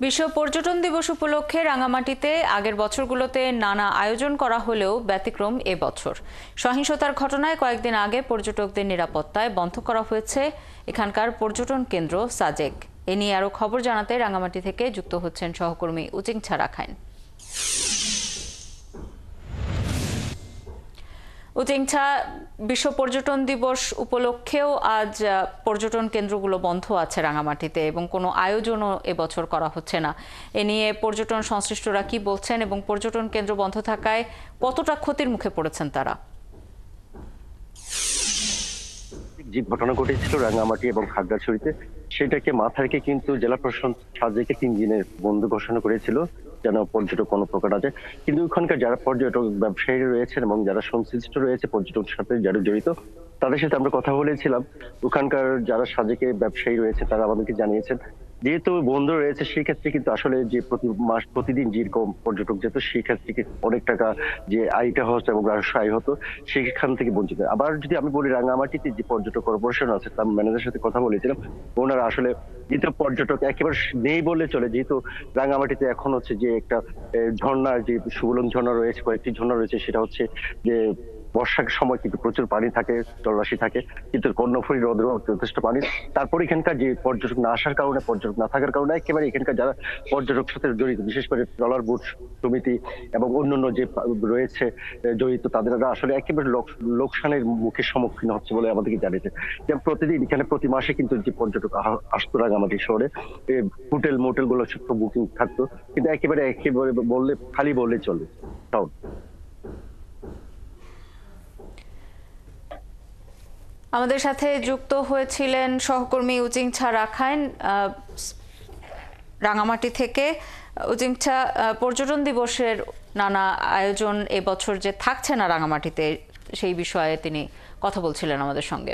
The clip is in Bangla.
বিশ্ব পর্যটন দিবস উপলক্ষে রাঙামাটিতে আগের বছরগুলোতে নানা আয়োজন করা হলেও ব্যতিক্রম এবছর। সহিংসতার ঘটনায় কয়েকদিন আগে পর্যটকদের নিরাপত্তায় বন্ধ করা হয়েছে এখানকার পর্যটন কেন্দ্র সাজেক। এ নিয়ে আরও খবর জানাতে রাঙামাটি থেকে যুক্ত হচ্ছেন সহকর্মী উচিংছা রাখাইন। উচিংছা, বিশ্ব পর্যটন দিবস উপলক্ষেও আজ পর্যটন কেন্দ্রগুলো বন্ধ আছে রাঙামাটিতে এবং কোনো আয়োজনও এবছর করা হচ্ছে না। এ নিয়ে পর্যটন সংশ্লিষ্টরা কি বলছেন এবং পর্যটন কেন্দ্র বন্ধ থাকায় কতটা ক্ষতির মুখে পড়েছেন তারা? যে ঘটনা ঘটেছিল রাঙামাটি এবং খাগড়াছড়িতে, সেটাকে মাথায় রেখে কিন্তু জেলা প্রশাসন সাজেকে 3 দিনের বন্ধ ঘোষণা করেছিল যেন পর্যটক কোনো প্রকার আছে। কিন্তু ওখানকার যারা পর্যটক ব্যবসায়ী রয়েছেন এবং যারা সংশ্লিষ্ট রয়েছে পর্যটনের সাথে যারা জড়িত, তাদের সাথে আমরা কথা বলেছিলাম। ওখানকার যারা সাজেকে ব্যবসায়ী রয়েছে তারা আমাদেরকে জানিয়েছেন যেহেতু বন্ধ রয়েছে সেই ক্ষেত্রে কিন্তু আসলে যে প্রতিদিন যেরকম পর্যটক যেত সেই ক্ষেত্রে অনেক টাকা যে আয়টা হতো এবং রাজস্ব আয় হতো সেখান থেকে বঞ্চিত। আবার যদি আমি বলি রাঙামাটিতে যে পর্যটক কর্পোরেশন আছে তার ম্যানেজারের সাথে কথা বলেছিলাম, ওনারা আসলে যেহেতু পর্যটক একেবারে নেই বললে চলে, যেহেতু রাঙামাটিতে এখন হচ্ছে যে একটা ঝর্ণা, যে সুবলন ঝর্ণা রয়েছে, কয়েকটি ঝর্ণা রয়েছে, সেটা হচ্ছে যে বর্ষার সময় কিন্তু প্রচুর পানি থাকে, জলরাশি থাকে, কিন্তু কর্ণফুলী হ্রদেও যথেষ্ট পানি। তারপর এখানকার যে পর্যটক না আসার কারণে, পর্যটক না থাকার কারণে একেবারে এখানকার যারা পর্যটক সাথে জড়িত, বিশেষ করে ট্রলার বোট সমিতি এবং অন্যান্য যে রয়েছে জড়িত, তাদের আসলে একেবারে লোকসানের মুখে সম্মুখীন হচ্ছে বলে আমাদেরকে জানিয়েছে। যেমন প্রতিদিন এখানে প্রতি মাসে কিন্তু যে পর্যটক আসতো রাঙামাটি শহরে, হোটেল মোটেল গুলো সব বুকিং থাকতো, কিন্তু একেবারে বললে খালি বললে চলে। আমাদের সাথে যুক্ত হয়েছিলেন সহকর্মী উচিংছা রাখাইন রাঙামাটি থেকে। উচিংছা, পর্যটন দিবসের নানা আয়োজন এবছর যে থাকছে না রাঙামাটিতে, সেই বিষয়ে তিনি কথা বলছিলেন আমাদের সঙ্গে।